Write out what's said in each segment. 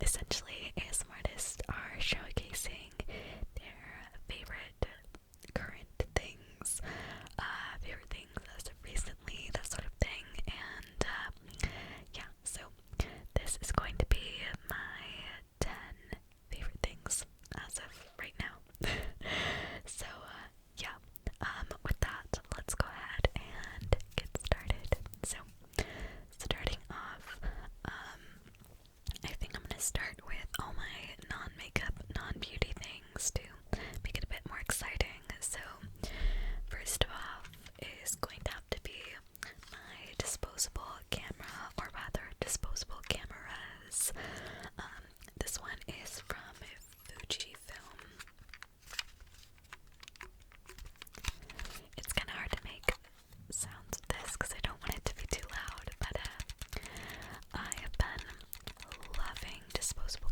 essentially ASMR artists are showcasing their favorite current things, favorite things as of recently, that sort of thing, and yeah, so this is going to be my 10 favorite things as of right now. So, yeah, with that, let's go ahead and get started. So, starting off, I think I'm gonna start with all my non-makeup, non-beauty things to make it a bit more exciting. So, first off is going to have to be my disposable camera, or rather, disposable cameras. This one is from Fujifilm. It's kind of hard to make sounds with this because I don't want it to be too loud, but I have been loving disposable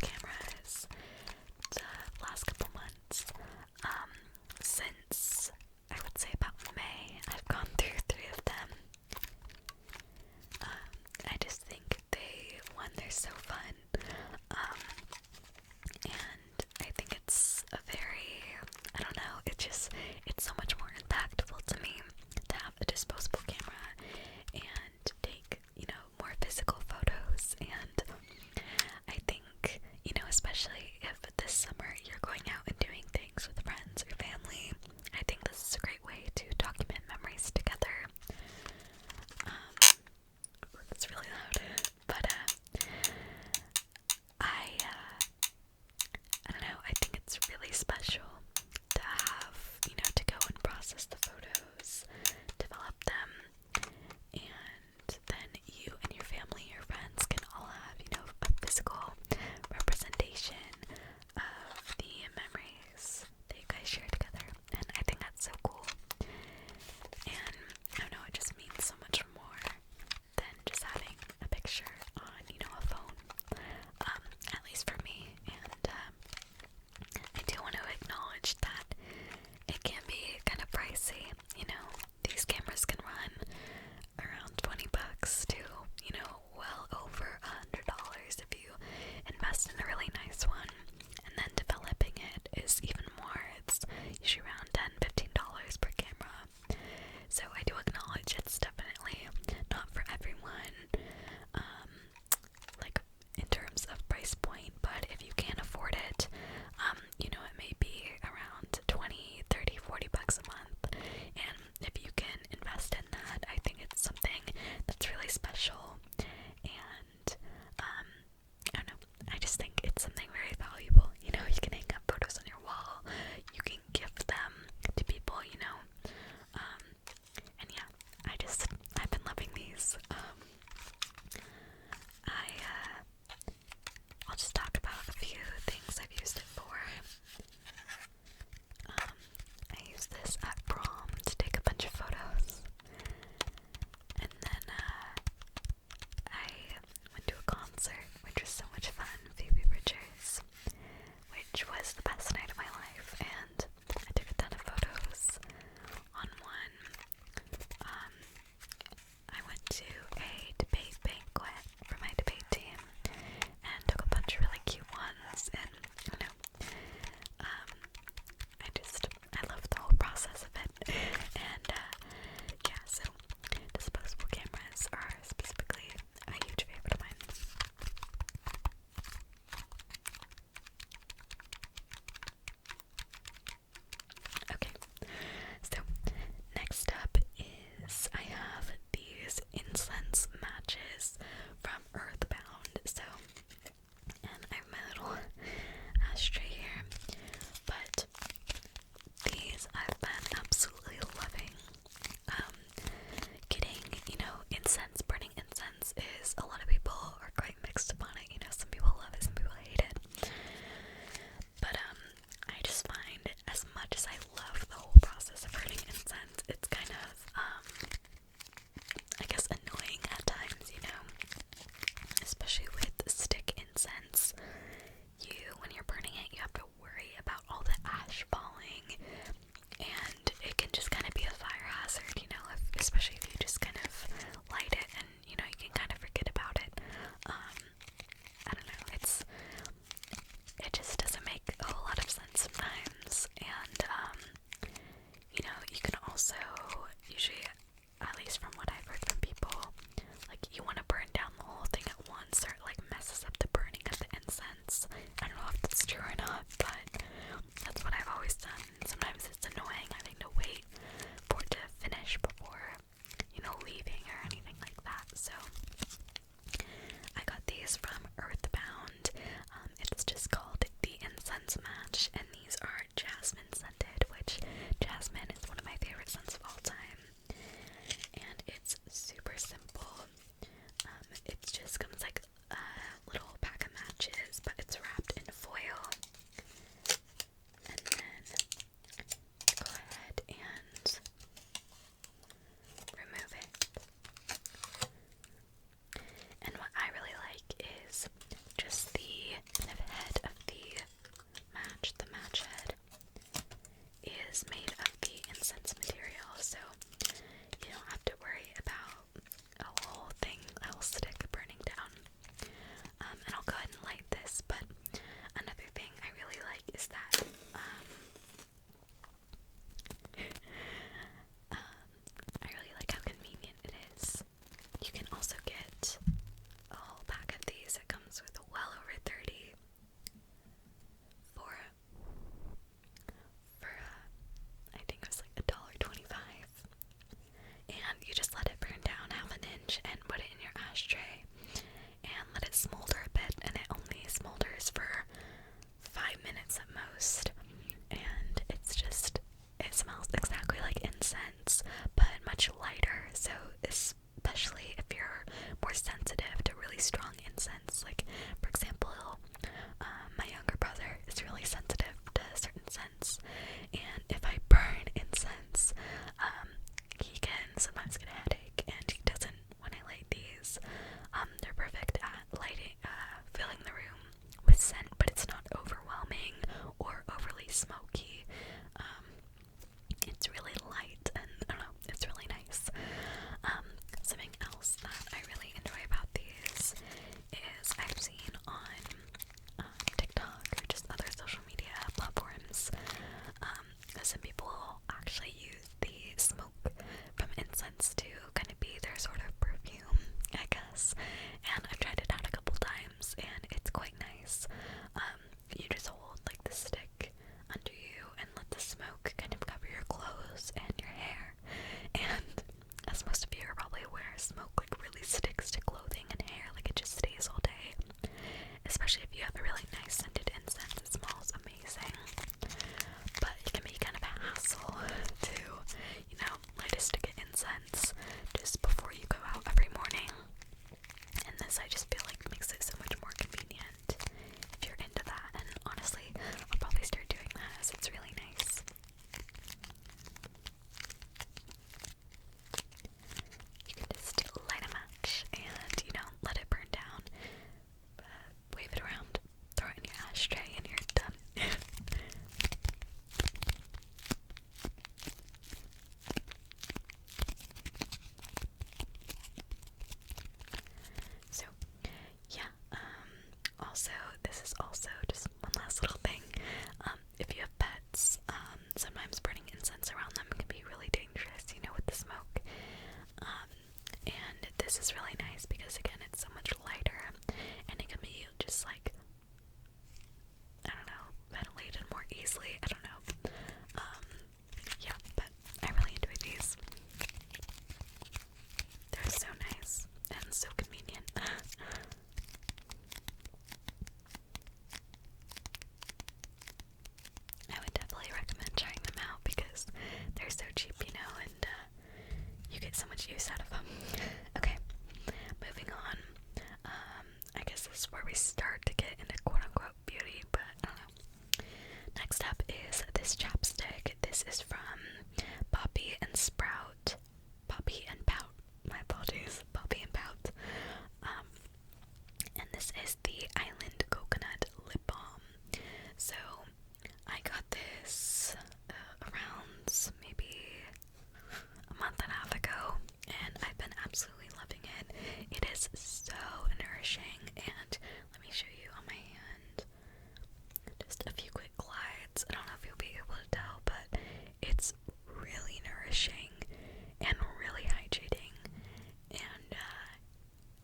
They're perfect at lighting, filling the room with scent, but it's not overwhelming or overly smoky. It's really light, and I don't know, it's really nice. Something else that I really enjoy about these is I've seen on TikTok or just other social media platforms, some people actually use the smoke from incense to kind of be their sort of perfume, I guess. And I've tried it out a couple times, and it's quite nice. You just hold like the stick under you and let the smoke kind of cover your clothes and your hair. And as most of you are probably aware, smoke like really sticks to clothing and hair, like it just stays all day. Especially if you have a really nice scented incense, it smells amazing. But it can be kind of a hassle to, you know, light a stick of incense just before you go out every morning. And this, I just feel like, makes it so much more convenient if you're into that. And honestly, I'll probably start doing that as it's really nice. You can just light a match and, you know, let it burn down. Wave it around, throw it in your ashtray, and you're done. So, yeah, also, this is also just one last little thing. If you have pets, sometimes burning incense around them can be really dangerous, you know, with the smoke. And this is really nice because, again, it's so much lighter, and it can be just like, I don't know, ventilated more easily. I don't know. Yeah, but I really enjoy these. They're so nice and so convenient. I would definitely recommend trying them out because they're so cheap, you know, and you get so much use out of them. Okay, moving on. I guess this is where we start to get into quote-unquote beauty, but I don't know. Next up is this chapstick. This is from Poppy and Sprout. Poppy and Pout. My apologies. Poppy and Pout. And this is the Island Coconut Lip Balm. So, I got this around maybe a month and a half ago, and I've been absolutely loving it. It is so nourishing, and let me show you on my hand. Just a few quick glides. I don't know if you'll be able to tell, but it's really nourishing and really hydrating, and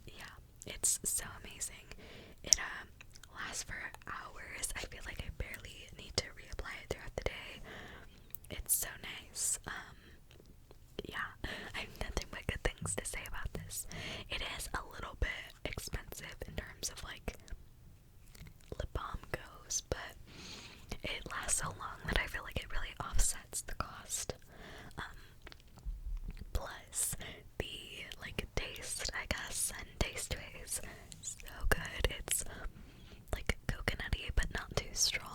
yeah, it's so amazing. It lasts for hours. I feel like I barely need to reapply it throughout the day. It's so nice. Yeah, I have nothing but good things to say about this. It is a little bit expensive in terms of like lip balm goes, but it lasts so long that I feel like it really offsets the cost. Plus the like taste, I guess, and taste is so good. It's like coconutty but not too strong.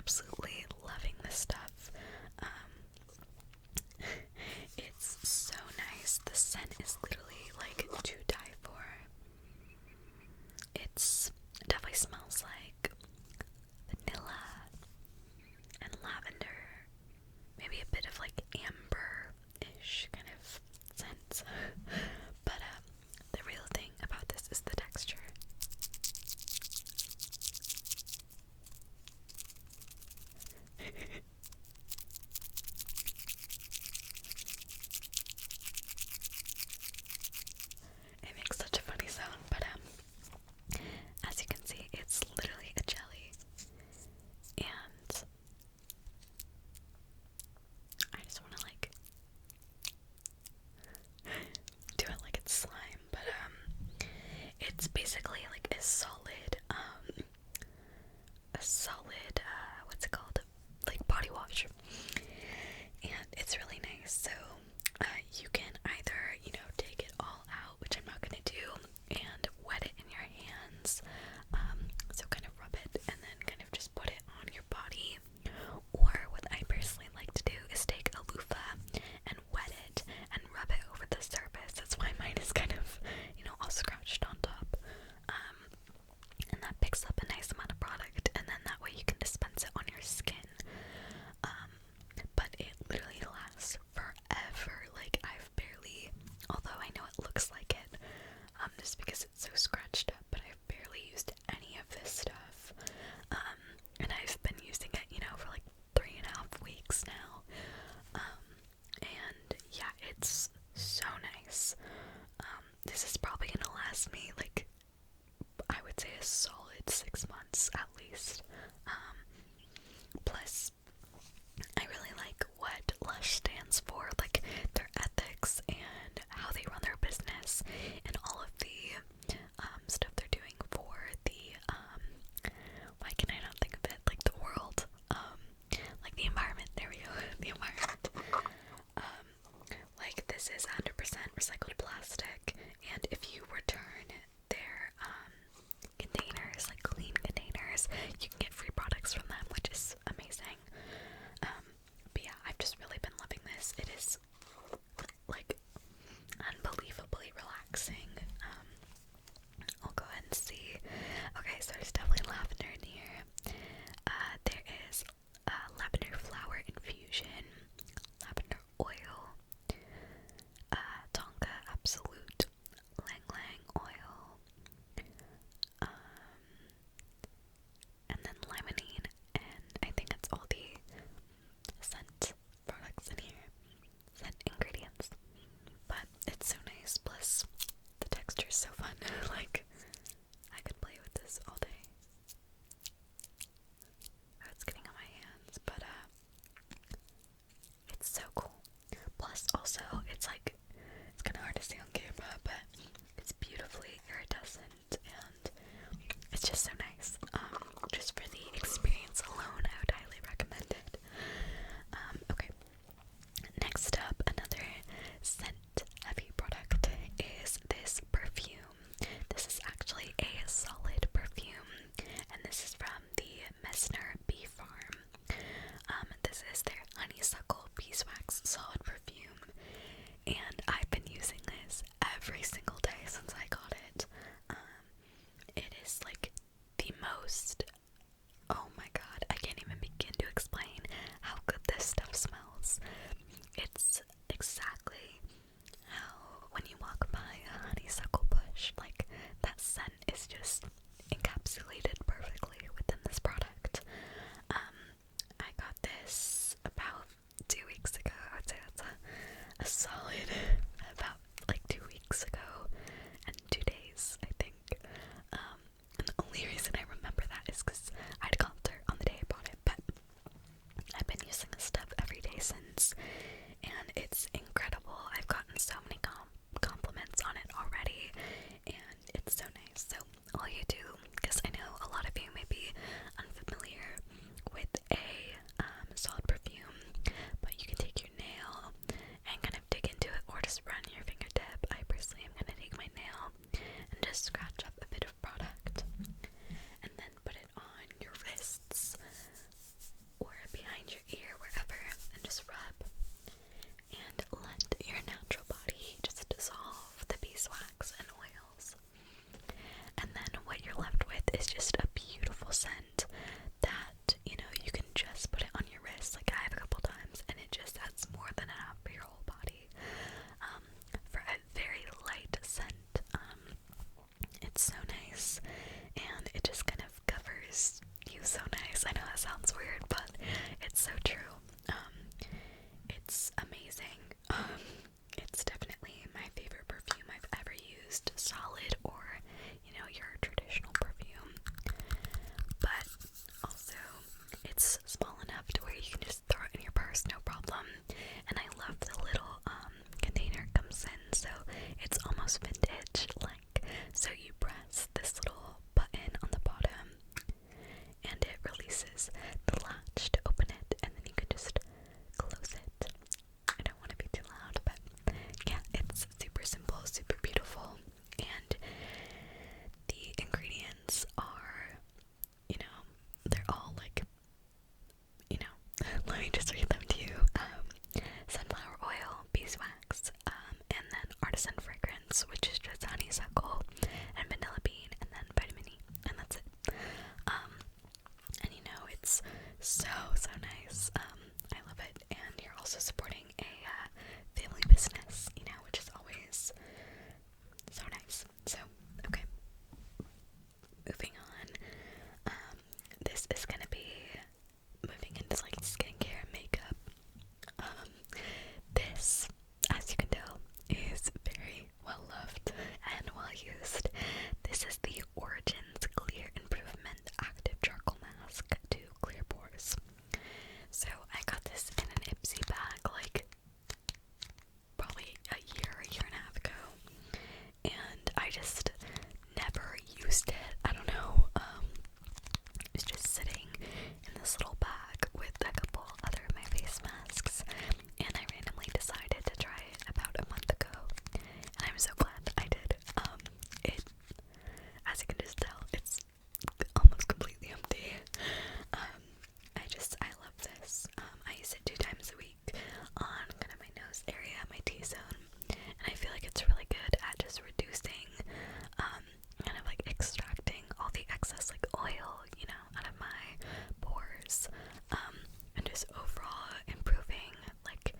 absolutely loving this stuff. It's so nice. The scent is literally like to die for. It's definitely smells like vanilla and lavender, maybe a bit of like amber-ish kind of scent. But the real thing about this is the texture. nice. I know that sounds weird, but it's so true. It's amazing. It's definitely my favorite perfume I've ever used, solid or, your traditional perfume. But also, it's small enough to where you can just throw it in your purse, no problem. And I love the little container it comes in, so it's almost vintage like. So you press this little button on the bottom, and it releases the latch to open it, and then you can just close it. I don't want to be too loud, but yeah, it's super simple, super beautiful, and the ingredients are, they're all like, let me just read them to you. Sunflower oil, beeswax, and then artisan fragrance, which is just honeysuckle and vanilla bean, and then vitamin E, and that's it. And it's so nice. I love it, and you're also supporting a family business, which is always so nice. So, okay, moving on. This is gonna be moving into like skincare and makeup. This, as you can tell, is very well loved and well used. This is the Origins Clear Improvement Active Charcoal Mask to clear pores. So I got this in an Ipsy bag like probably a year and a half ago, and I just never used it. I don't know. It was just sitting in this little bag with a couple other of my face masks, and I randomly decided to try it about a month ago, and I'm so glad I did. It, as you can just tell, it's almost completely empty. I love this. I use it 2 times a week on kind of my nose area, my T-zone, and I feel like it's really good at just reducing, kind of like extracting all the excess like oil, out of my pores, and just overall improving like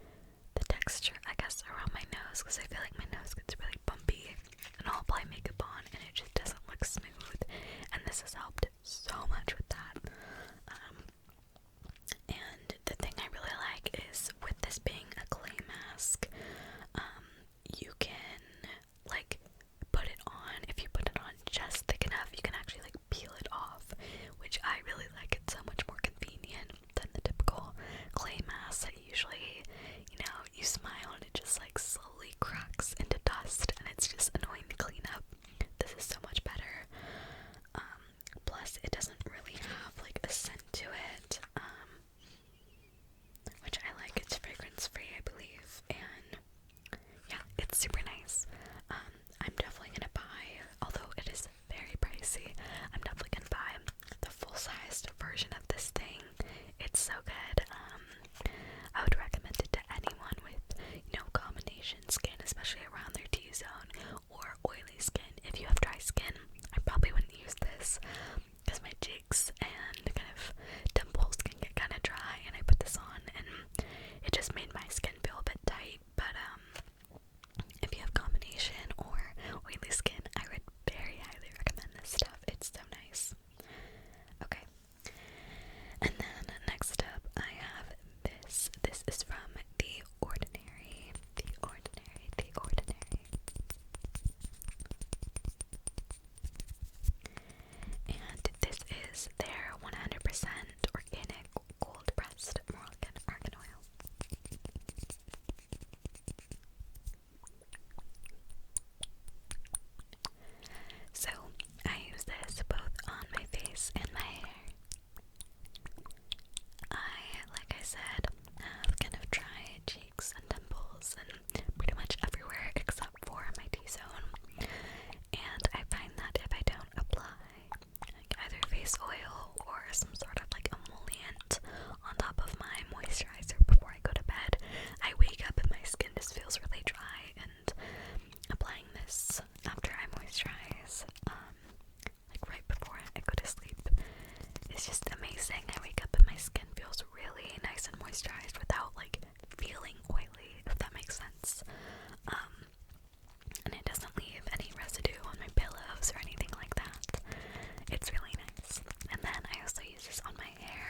the texture, I guess, around my nose, because I feel like my nose gets really bumpy, and I'll apply makeup on, and it just doesn't look smooth, and this has helped so much with that. And the thing I really like is, with this being a clay mask, you can like put it on. If you put it on just thick enough, you can actually like peel it off, which I really like. It's so much more convenient than the typical clay mask that usually, you smile and it just like slowly cracks into dust, and it's just annoying to clean up. This is so much better. Plus it doesn't really have like a scent to it, which I like. It's fragrance free, I believe, and yeah, it's super nice. I'm definitely gonna buy, although it is very pricey, I'm definitely gonna buy the full-sized version of this thing. It's so good. I would recommend it to anyone with, combination skin, especially around their T-zone, or oily skin. If you have dry skin, I probably wouldn't use this, because my cheeks and kind of temples can get kind of dry, and I put this on, and it just made my skin feel a bit tight. But if you have combination or oily skin, I would very highly recommend this stuff. It's so nice. Okay, and then next up I have this. This is from The Ordinary. The Ordinary. The Ordinary. And this is their 100% organic cold pressed Moroccan argan oil. So I use this both on my face and my hair. Like I said, have kind of dry cheeks and temples and pretty much everywhere except for my T-zone. And I find that if I don't apply like either face oil or some sort of like emollient on top of my moisturizer before I go to bed, I wake up and my skin just feels really dry, and applying this after I moisturize, like right before I go to sleep, is just amazing. I wake up and my skin feels really nice and moisturized without like feeling oily, if that makes sense. And it doesn't leave any residue on my pillows or anything like that. It's really nice. And then I also use this on my hair.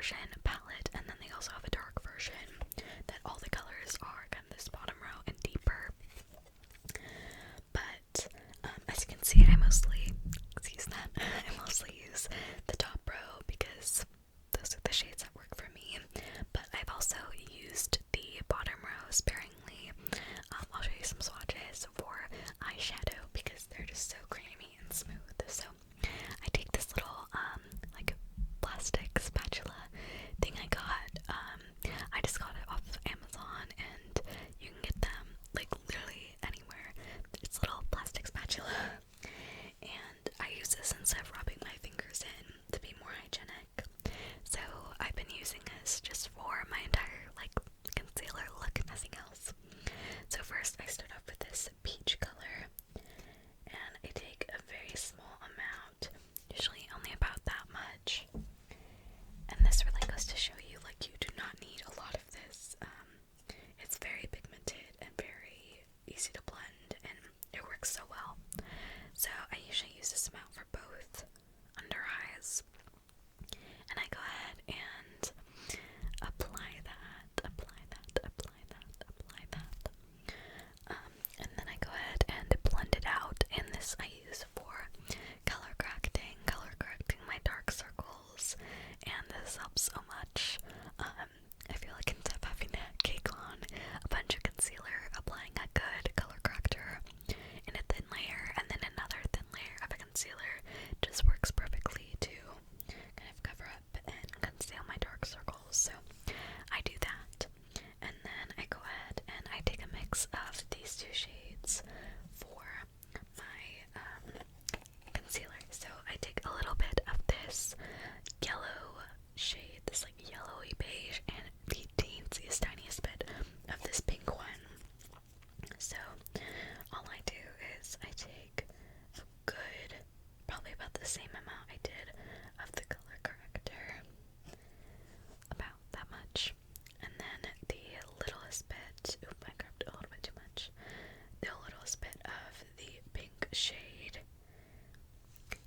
version palette, and then they also have a dark version that all the colors are kind of this bottom row and deeper. But as you can see, I mostly use the top row because those are the shades that work for me. But I've also used the bottom row sparingly. I'll show you some swatches for eyeshadow because they're just so creamy and smooth. So I take this little like plastic spatula thing I got. I just got it off of Amazon, and you can get them like literally anywhere. It's a little plastic spatula, and I use this instead of rubbing my fingers in to be more hygienic. So I've been using this just for my entire like concealer look, nothing else. So first I start off with this peach color, and I take a very small amount, usually only about that much. And this really goes to show you, like, you do not need a lot of this. It's very pigmented and very easy to blend, and it works so well. So I usually use this amount for both under eyes. And I go ahead and apply that. And then I go ahead and blend it out. And this I use for color correcting my dark circles. And this helps so much. I feel like instead of having to cake on a bunch of concealer, applying a good color corrector in a thin layer and then another thin layer of a concealer just works perfectly to kind of cover up and conceal my dark circles. So I do that, and then I go ahead and I take a mix of these two shades for my concealer. So I take a little bit of this yellow shade, this like yellowy beige, and the teensiest, tiniest bit of this pink one. So all I do is I take a good, probably about the same amount I did of the color corrector, about that much, and then the littlest bit, I grabbed a little bit too much, the littlest bit of the pink shade,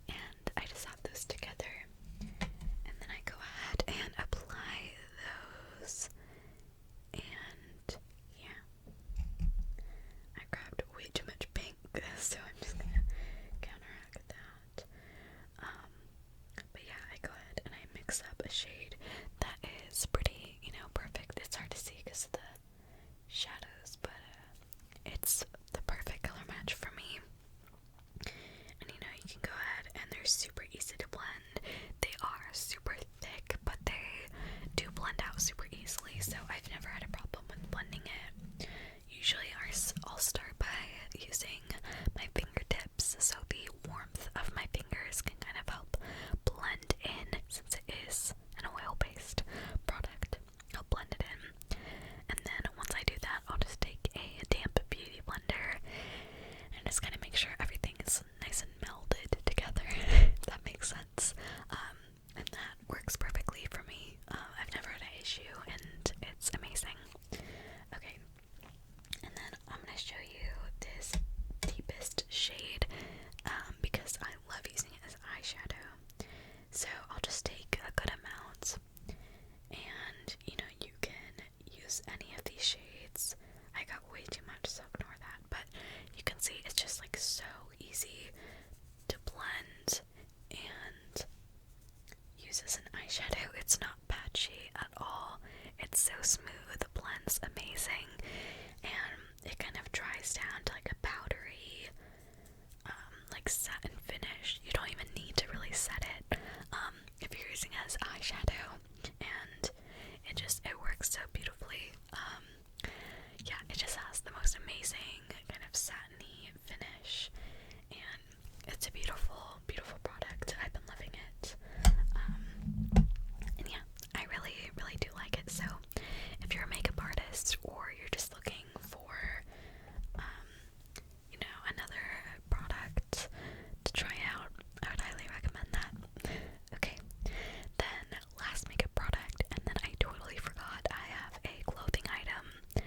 and I just have those together, and then I go ahead and apply those, and yeah, I grabbed way too much pink, so I'm just gonna counteract that. But yeah, I go ahead and I mix up a shade that is pretty, perfect. It's hard to see because of the shadows, but it's the perfect color match for me. And you can go ahead and they're super easy to blend. They are super thick, but they do blend out super easily, so I've never had a problem with blending it. Usually I'll start by using my fingertips, so the warmth of my fingers can kind of help blend in, since it is an oil-based product. I'll blend it in, and then once I do that, I'll just take a damp beauty blender and just kind of make sure everything is nice and melded together, if that makes sense. And that works perfectly for me. I've never had an issue, and it's amazing. Okay, and then I'm gonna show you this deepest shade, because I love using it as eyeshadow. So I'll just take a good amount, and you can use any of these shades. I got way too much, so ignore that, but you can see it's just like so easy to blend and use as an eyeshadow. It's not patchy at all. It's so smooth, blends amazing, and it kind of dries down to like a powdery like satin finish. You don't even need to really set it if you're using it as eyeshadow, and it works so beautifully. Yeah, it just has the most amazing kind of satiny finish, and it's a beautiful, beautiful product. I've been loving it. And yeah, I really, really do like it. So if you're a makeup artist, or you're just looking for another product to try out, I would highly recommend that. Okay, then last makeup product, and then I totally forgot I have a clothing item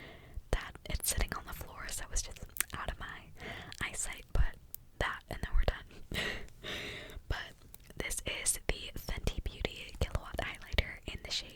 that it's sitting on the floor, so it was just out of my eyesight, but that, and then we're done. But this is the Fenty Beauty Kilowatt Highlighter in the shade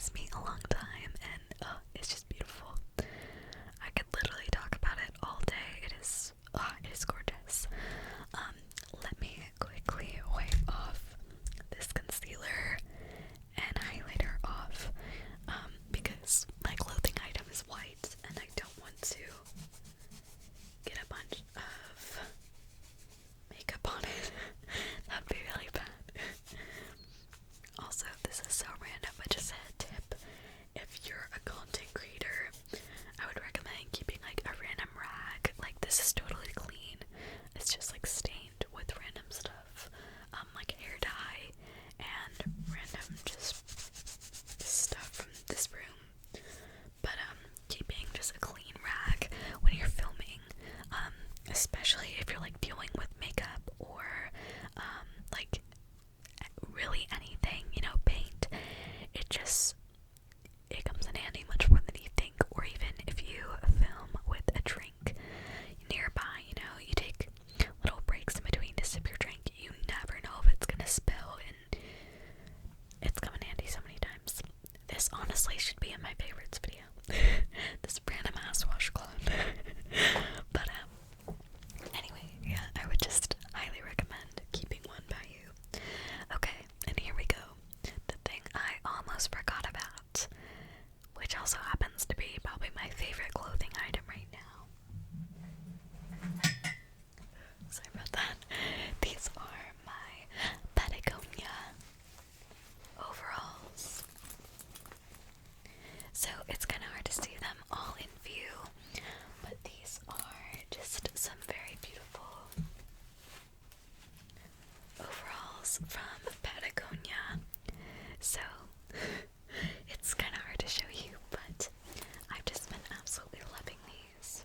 last me a long time, and it's just beautiful. I could literally talk about it all day. It is gorgeous. Let me quickly wipe off this concealer and highlighter off, because my clothing item is white, and I don't want to get a bunch of makeup on it. That'd be really bad. Also, this is so random, but just a tip: if you're a content creator, I would recommend keeping like a random rag. Like, this is totally clean. It's just like stained with random stuff, like hair dye and random just stuff from this room. But keeping just a clean rag when you're filming, especially if you're like dealing with makeup or like really anything, you know, paint, it comes in handy much more than you think. Or even if you film with a drink nearby, you know, you take little breaks in between to sip your drink. You never know if it's gonna spill, and it's come in handy so many times. This honestly should be in my favorites video. This random ass washcloth. But anyway, yeah, I would just highly recommend keeping one by you. Okay, and here we go. The thing I almost forgot about, which also happens to be probably my favorite clothing item right now. Sorry about that. These are my Patagonia overalls. So it's kind of hard to see them all in view, but these are just some very beautiful overalls from Patagonia. So it's kind of hard to show you, but I've just been absolutely loving these.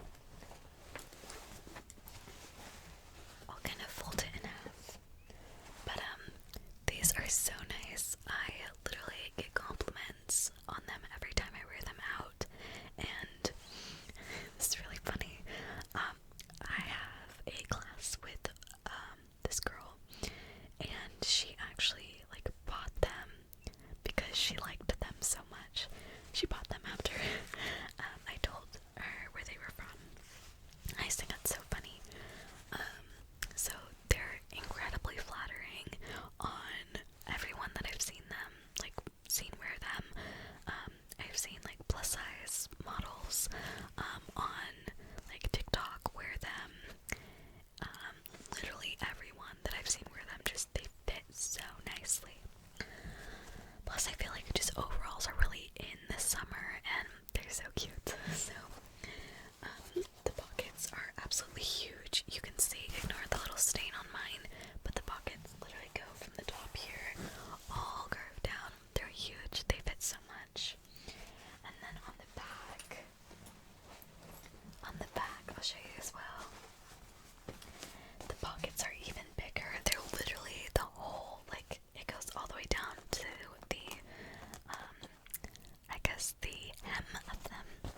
I'll kind of fold it in half. But these are so nice. I literally get compliments on them every time I wear them out, and this is really funny. I have a class with this girl, and she actually like bought them because she liked them so much. She bought them after I told her where they were from. I just think that's so funny. So they're incredibly flattering on everyone that I've seen them, like, seen wear them. I've seen like plus size models on like TikTok wear them. Literally everyone that I've seen wear them, just they fit so nicely. Plus I feel like just overalls are really in the summer, and they're so cute. So the pockets are absolutely huge. You can see, ignore the little stain on mine, but the pockets literally go from the top here all curved down. They're huge. They fit so much. And then on the back, I'll show you as well. The pockets are even bigger. They're literally the whole, like, it goes all the way down to the, I guess the hem of them.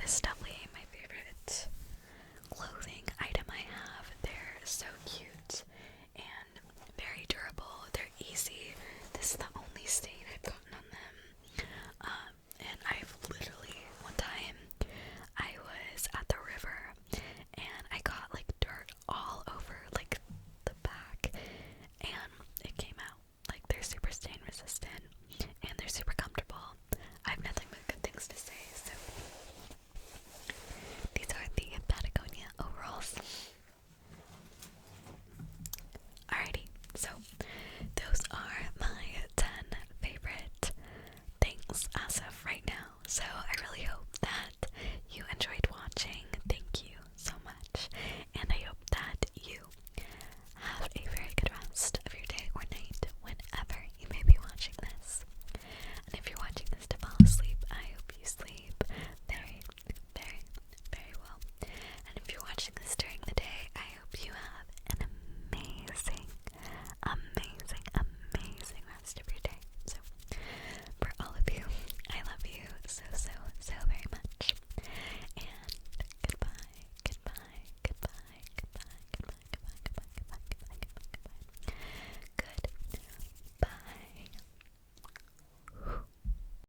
this stuff